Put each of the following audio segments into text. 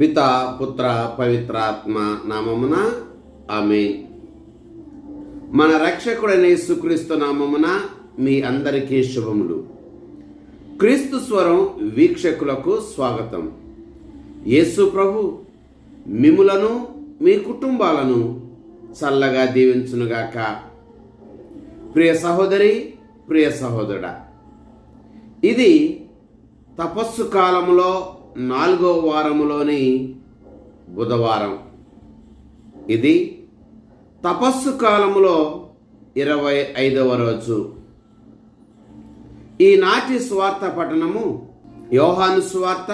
పితా పుత్ర పవిత్రాత్మ నామమున ఆమేన్. మన రక్షకుడైన యేసుక్రీస్తు నామమున మీ అందరికీ శుభములు. క్రీస్తు స్వరం వీక్షకులకు స్వాగతం. యేసు ప్రభు మిమ్ములను మీ కుటుంబాలను చల్లగా దీవించునుగాక. ప్రియ సహోదరి, ప్రియ సహోదరుడా, ఇది తపస్సు కాలంలో 4వ వారములోని బుధవారం. ఇది తపస్సు కాలములో 25వ రోజు. ఈనాటి సువార్త పఠనము యోహాను సువార్త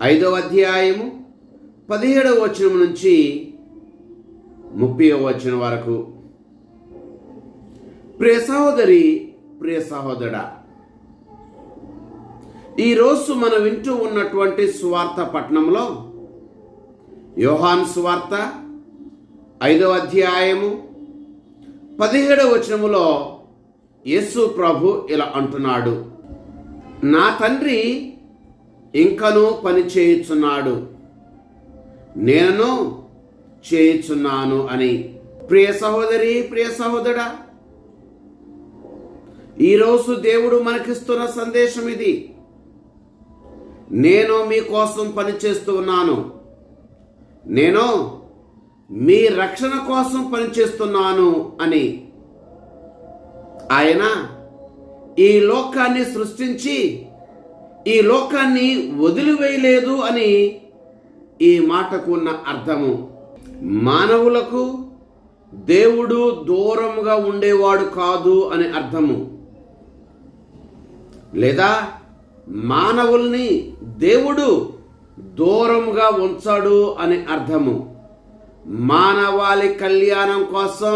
5వ అధ్యాయము 17వ వచనం నుంచి 30వ వచనం వరకు. ప్రియ సహోదరి, ప్రియ సహోదరుడా, ఈరోజు మనం వింటూ ఉన్నటువంటి సువార్త పట్టణంలో యోహాను సువార్త 5వ అధ్యాయము 17వ వచనములో యేసు ప్రభు ఇలా అంటున్నాడు, నా తండ్రి ఇంకనూ పని చేయుచున్నాడు, నేను చేయుచున్నాను అని. ప్రియ సహోదరి, ప్రియ సహోదరుడా, ఈరోజు దేవుడు మనకిస్తున్న సందేశం ఇది. నేను మీకోసం పనిచేస్తూ ఉన్నాను, నేను మీ రక్షణ కోసం పనిచేస్తున్నాను అని. ఆయన ఈ లోకాన్ని సృష్టించి ఈ లోకాన్ని వదిలివేయలేదు అని ఈ మాటకు ఉన్న అర్థము. మానవులకు దేవుడు దూరముగా ఉండేవాడు కాదు అని అర్థము, లేదా మానవుల్ని దేవుడు దూరంగా ఉంచాడు అని అర్థము. మానవాళి కళ్యాణం కోసం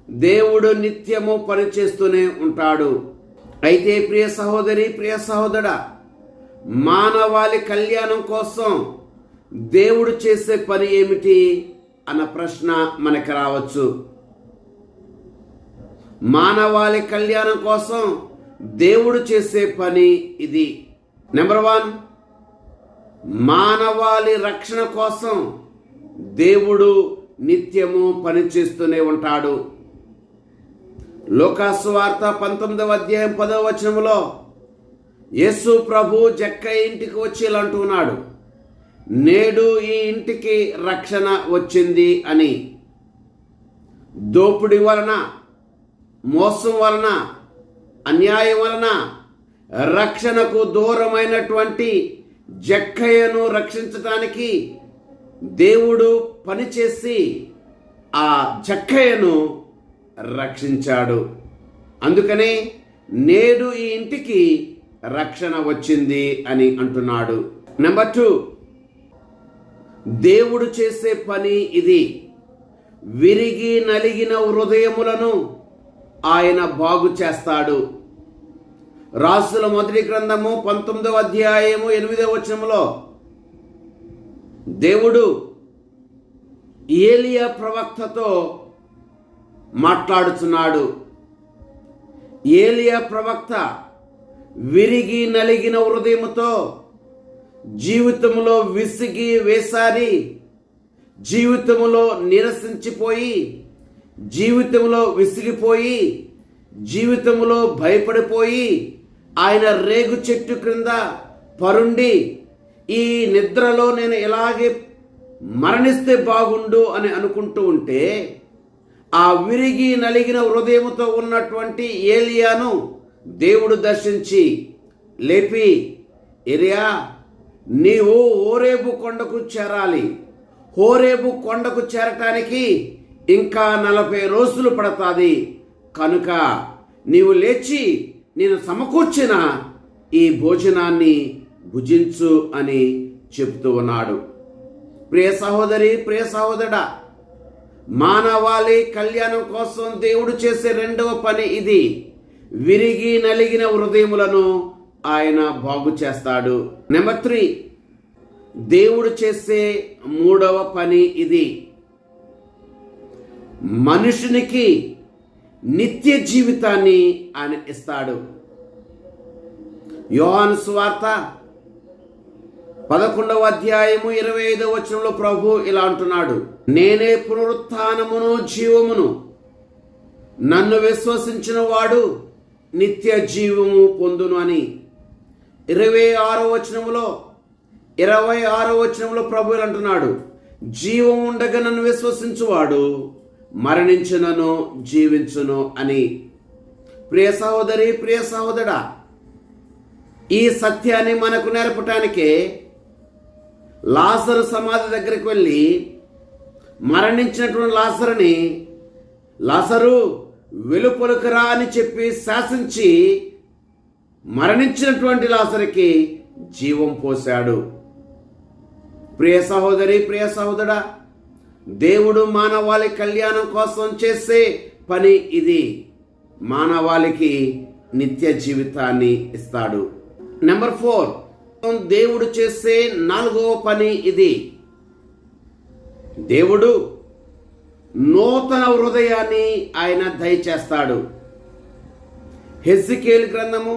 దేవుడు నిత్యము పనిచేస్తూనే ఉంటాడు. అయితే ప్రియ సహోదరి, ప్రియ సహోదరుడా, మానవాళి కళ్యాణం కోసం దేవుడు చేసే పని ఏమిటి అన్న ప్రశ్న మనకు రావచ్చు. మానవాళి కళ్యాణం కోసం దేవుడు చేసే పని ఇది. నెంబర్ 1, మానవాళి రక్షణ కోసం దేవుడు నిత్యము పనిచేస్తూనే ఉంటాడు. లోకాసు వార్త 19వ అధ్యాయం 10వ వచనములో యేసు ప్రభు జక్కయ్య ఇంటికి వచ్చి ఇలా అంటున్నాడు, నేడు ఈ ఇంటికి రక్షణ వచ్చింది అని. దోపిడి వలన, మోసం వలన, అన్యాయం వలన రక్షణకు దూరమైనటువంటి జక్కయ్యను రక్షించటానికి దేవుడు పనిచేసి ఆ జక్కయ్యను రక్షించాడు. అందుకనే నేడు ఈ ఇంటికి రక్షణ వచ్చింది అని అంటున్నాడు. నెంబర్ 2, దేవుడు చేసే పని ఇది. విరిగి నలిగిన హృదయములను ఆయన బాగు చేస్తాడు. రాసుల మొదటి గ్రంథము 19వ అధ్యాయము 8వ వచనములో దేవుడు ఏలియా ప్రవక్తతో మాట్లాడుతున్నాడు. ఏలియా ప్రవక్త విరిగి నలిగిన హృదయముతో జీవితంలో విసిగి వేసారి, జీవితంలో నిరసించిపోయి, జీవితంలో విసిగిపోయి, జీవితంలో భయపడిపోయి ఆయన రేగు చెట్టు క్రింద పరుండి ఈ నిద్రలో నేను ఇలాగే మరణిస్తే బాగుండు అని అనుకుంటూ ఉంటే, ఆ విరిగి నలిగిన హృదయముతో ఉన్నటువంటి ఏలియాను దేవుడు దర్శించి లేపి, ఏలియా, నీవు హోరేబు కొండకు చేరాలి. హోరేబు కొండకు చేరటానికి ఇంకా 40 రోజులు పడతాది. కనుక నీవు లేచి నేను సమకూర్చిన ఈ భోజనాన్ని భుజించు అని చెబుతూ ఉన్నాడు. ప్రియ సహోదరి, ప్రియ సహోదరుడా, మానవాళి కళ్యాణం కోసం దేవుడు చేసే 2వ పని ఇది. విరిగి నలిగిన హృదయములను ఆయన బాగు చేస్తాడు. నెంబర్ 3, దేవుడు చేసే 3వ పని ఇది. మనుషునికి నిత్య జీవితాన్ని ఆయన ఇస్తాడు. యోహాను సువార్త 11వ అధ్యాయము 25వ వచనంలో ప్రభు ఇలా అంటున్నాడు, నేనే పునరుత్థానమును జీవమును, నన్ను విశ్వసించిన వాడు నిత్య జీవము పొందును అని. 26వ వచనంలో ప్రభు ఇలా అంటున్నాడు, జీవం ఉండగా నన్ను విశ్వసించువాడు మరణించునను జీవించును అని. ప్రియ సహోదరి, ప్రియ సహోదరా, ఈ సత్యాన్ని మనకు నేర్పటానికే లాజరు సమాధి దగ్గరికి వెళ్ళి మరణించినటువంటి లాజరుని, లాజరు వెలుపలుకురా అని చెప్పి శాసించి మరణించినటువంటి లాజరుకి జీవం పోశాడు. ప్రియ సహోదరి, ప్రియ సహోదరా, దేవుడు మానవాళి కళ్యాణం కోసం చేసే పని ఇది. మానవాళికి నిత్య జీవితాన్ని ఇస్తాడు. నెంబర్ 4, దేవుడు చేసే 4వ పని ఇది. దేవుడు నూతన హృదయాన్ని ఆయన దయచేస్తాడు. హెజ్కేలు గ్రంథము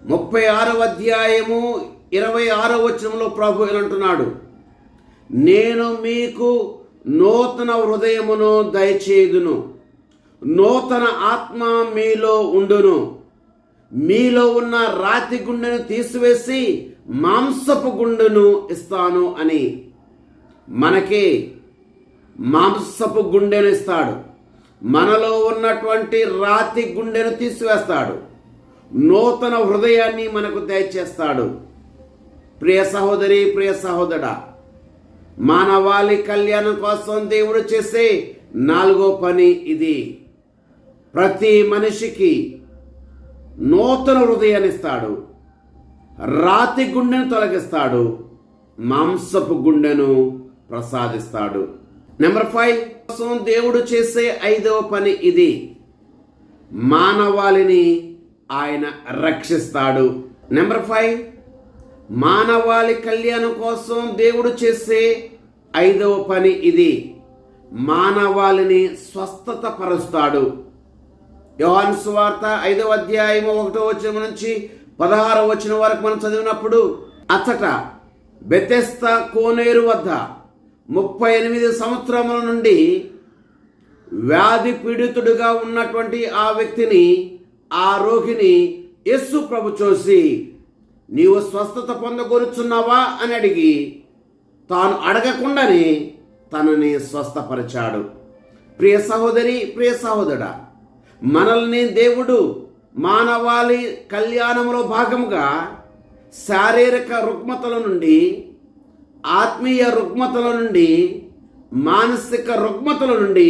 36వ అధ్యాయము 26వ వచనంలో ప్రభు అంటున్నాడు, నేను మీకు నూతన హృదయమును దయచేయుదును, నూతన ఆత్మ మీలో ఉండును, మీలో ఉన్న రాతి గుండెను తీసివేసి మాంసపు గుండెను ఇస్తాను అని. మనకి మాంసపు గుండెను ఇస్తాడు. మనలో ఉన్నటువంటి రాతి గుండెను తీసివేస్తాడు. నూతన హృదయాన్ని మనకు దయచేస్తాడు. ప్రియ సహోదరి, ప్రియ సహోదరా, మానవాళి కళ్యాణం కోసం దేవుడు చేసే 4వ పని ఇది. ప్రతి మనిషికి నూతన హృదయాన్ని ఇస్తాడు, రాతి గుండెను తొలగిస్తాడు, మాంసపు గుండెను ప్రసాదిస్తాడు. నెంబర్ 5 కోసం దేవుడు చేసే 5వ పని ఇది. మానవాళిని ఆయన రక్షిస్తాడు. నెంబర్ 5, మానవాళి కళ్యాణం కోసం దేవుడు చేసే 5వ పని ఇది. మానవాళిని స్వస్థత పరుస్తాడు. యోహాను సువార్త 5వ అధ్యాయము 1వ వచనం నుంచి 16వ వచనం వరకు మనం చదివినప్పుడు, అచ్చట బెతెస్దా కోనేరు వద్ద 38 సంవత్సరముల నుండి వ్యాధి పీడితుడిగా ఉన్నటువంటి ఆ వ్యక్తిని, ఆ రోగిని యేసు ప్రభు చూసి, నీవు స్వస్థత పొందగోరుచున్నావా అని అడిగి తాను అడగకుండానే తనని స్వస్థపరిచాడు. ప్రియ సహోదరి, ప్రియ సహోదరుడా, మనల్ని దేవుడు మానవాళి కళ్యాణంలో భాగముగా శారీరక రుగ్మతల నుండి, ఆత్మీయ రుగ్మతల నుండి, మానసిక రుగ్మతల నుండి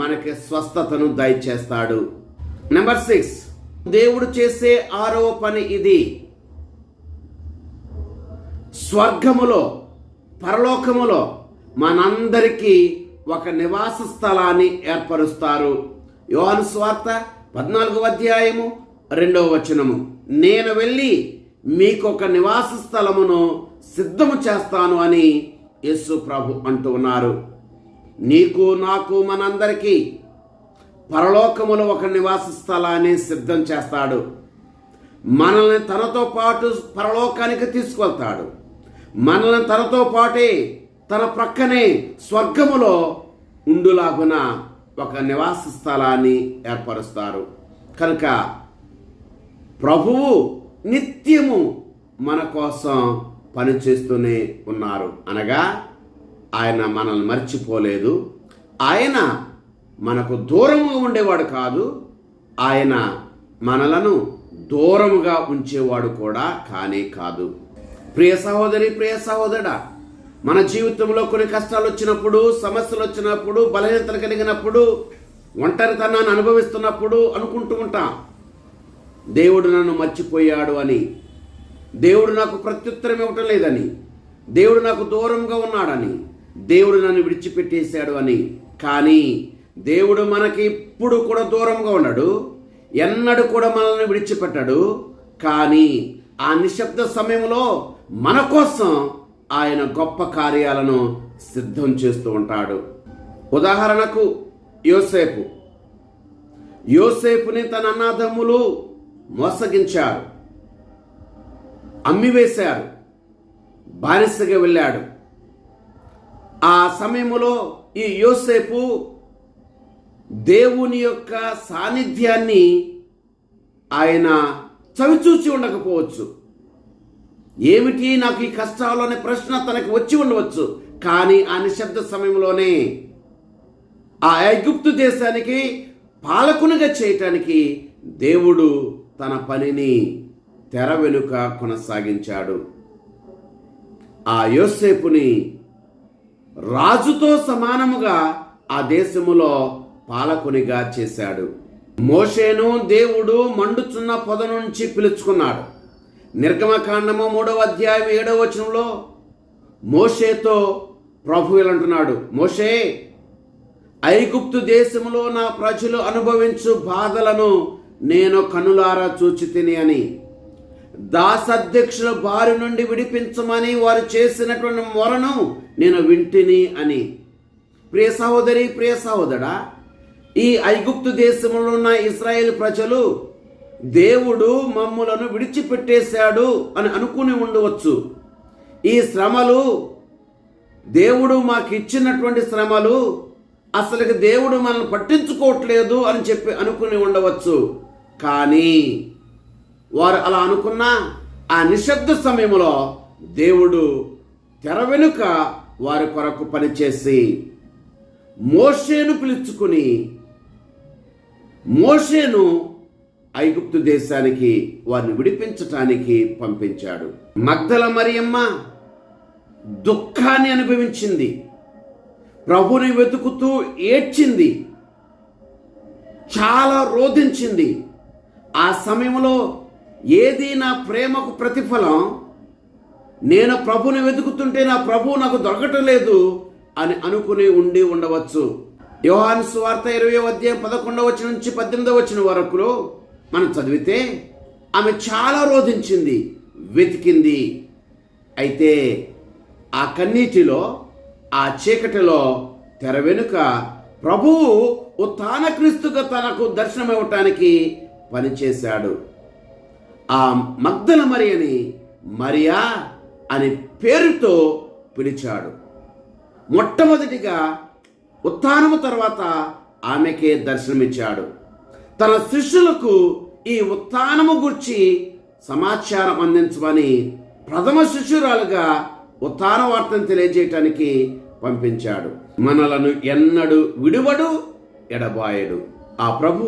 మనకి స్వస్థతను దయచేస్తాడు. నెంబర్ 6, దేవుడు చేసే 6వ పని ఇది. స్వర్గములో, పరలోకములో మనందరికీ ఒక నివాస స్థలాన్ని ఏర్పరుస్తారు. యోహాను సువార్త 14వ అధ్యాయము 2వ వచనము, నేను వెళ్ళి మీకు ఒక నివాస స్థలమును సిద్ధము చేస్తాను అని యేసు ప్రభు అంటూ ఉన్నారు. నీకు, నాకు, మనందరికీ పరలోకములో ఒక నివాస స్థలాన్ని సిద్ధం చేస్తాడు. మనల్ని తనతో పాటు పరలోకానికి తీసుకెళ్తాడు. మనల్ని తనతో పాటే తన ప్రక్కనే స్వర్గములో ఉండులాగున ఒక నివాస స్థలాన్ని ఏర్పరుస్తారు. కనుక ప్రభువు నిత్యము మన కోసం పనిచేస్తూనే ఉన్నారు. అనగా ఆయన మనల్ని మర్చిపోలేదు. ఆయన మనకు దూరముగా ఉండేవాడు కాదు, ఆయన మనలను దూరముగా ఉంచేవాడు కూడా కానే కాదు. ప్రియ సహోదరి, ప్రియ సహోదరుడా, మన జీవితంలో కొన్ని కష్టాలు వచ్చినప్పుడు, సమస్యలు వచ్చినప్పుడు, బలహీనతలు కలిగినప్పుడు, ఒంటరితనాన్ని అనుభవిస్తున్నప్పుడు అనుకుంటూ ఉంటాం, దేవుడు నన్ను మర్చిపోయాడు అని, దేవుడు నాకు ప్రత్యుత్తరం ఇవ్వటం లేదని, దేవుడు నాకు దూరంగా ఉన్నాడని, దేవుడు నన్ను విడిచిపెట్టేశాడు అని. కానీ దేవుడు మనకి ఇప్పుడు కూడా దూరంగా ఉన్నాడు, ఎన్నడూ కూడా మనల్ని విడిచిపెట్టాడు. కానీ ఆ నిశ్శబ్ద సమయంలో మన కోసం ఆయన గొప్ప కార్యాలను సిద్ధం చేస్తూ ఉంటాడు. ఉదాహరణకు యోసేపుని తన అన్నదమ్ములు మోసగించారు, అమ్మివేశారు. బానిసగా వెళ్ళాడు. ఆ సమయంలో ఈ యోసేపు దేవుని యొక్క సాన్నిధ్యాన్ని ఆయన చవిచూచి ఉండకపోవచ్చు. ఏమిటి నాకు ఈ కష్టాలు అనే ప్రశ్న తనకు వచ్చి ఉండవచ్చు. కానీ ఆ నిశ్శబ్ద సమయంలోనే ఆ ఐగుప్తు దేశానికి పాలకునిగా చేయటానికి దేవుడు తన పనిని తెర వెనుక కొనసాగించాడు. ఆ యోసేపుని రాజుతో సమానముగా ఆ దేశములో పాలకునిగా చేశాడు. మోషేను దేవుడు మండుచున్న పొద నుంచి పిలుచుకున్నాడు. నిర్గమకాండము 3వ అధ్యాయం 7వ వచనంలో మోషేతో ప్రభు అంటున్నాడు, మోషే, ఐగుప్తు దేశములో నా ప్రజలు అనుభవించు బాధలను నేను కనులారా చూచితిని అని, దాసాధ్యక్షుల బారి నుండి విడిపించమని వారు చేసినటువంటి మొరను నేను వింటిని అని. ప్రియ సహోదరి, ప్రియ సహోదరా, ఈ ఐగుప్తు దేశంలో ఉన్న ఇశ్రాయేలు ప్రజలు దేవుడు మమ్ములను విడిచిపెట్టేశాడు అని అనుకుని ఉండవచ్చు. ఈ శ్రమలు దేవుడు మాకు ఇచ్చినటువంటి శ్రమలు, అసలుకి దేవుడు మనల్ని పట్టించుకోవట్లేదు అని చెప్పి అనుకుని ఉండవచ్చు. కానీ వారు అలా అనుకున్న ఆ నిశ్శబ్ద సమయంలో దేవుడు తెర వెనుక వారి కొరకు పనిచేసి మోషేను పిలుచుకుని మోషేను ఐగుప్తు దేశానికి వారిని విడిపించటానికి పంపించాడు. మగ్దల మరియమ్మ దుఃఖాన్ని అనుభవించింది, ప్రభుని వెతుకుతూ ఏడ్చింది, చాలా రోధించింది. ఆ సమయంలో ఏది నా ప్రేమకు ప్రతిఫలం, నేను ప్రభుని వెతుకుతుంటే నా ప్రభు నాకు దొరకటం లేదు అని అనుకుని ఉండి ఉండవచ్చు. యోహాను సువార్త 20వ అధ్యాయం 11వ వచనం నుంచి 18వ వచనం వరకు మనం చదివితే ఆమె చాలా రోధించింది, వెతికింది. అయితే ఆ కన్నీటిలో, ఆ చీకటిలో తెర వెనుక ప్రభువు ఉత్థాన క్రీస్తుగా తనకు దర్శనమివ్వటానికి పనిచేశాడు. ఆ మగ్దల మరియని మరియా అని పేరుతో పిలిచాడు. మొట్టమొదటిగా ఉత్థానము తర్వాత ఆమెకే దర్శనమిచ్చాడు. తన శిష్యులకు ఈ ఉత్థానము గురించి సమాచారం అందించమని ప్రథమ శిష్యురాలుగా ఉత్థాన వార్తను తెలియజేయటానికి పంపించాడు. మనలను ఎన్నడూ విడువడు, ఎడబాయడు. ఆ ప్రభు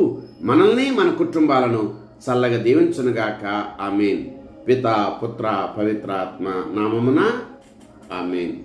మనల్ని, మన కుటుంబాలను చల్లగా దీవించునుగాక. ఆమేన్. పితా, పుత్ర, పవిత్రాత్మ నామమున ఆమేన్.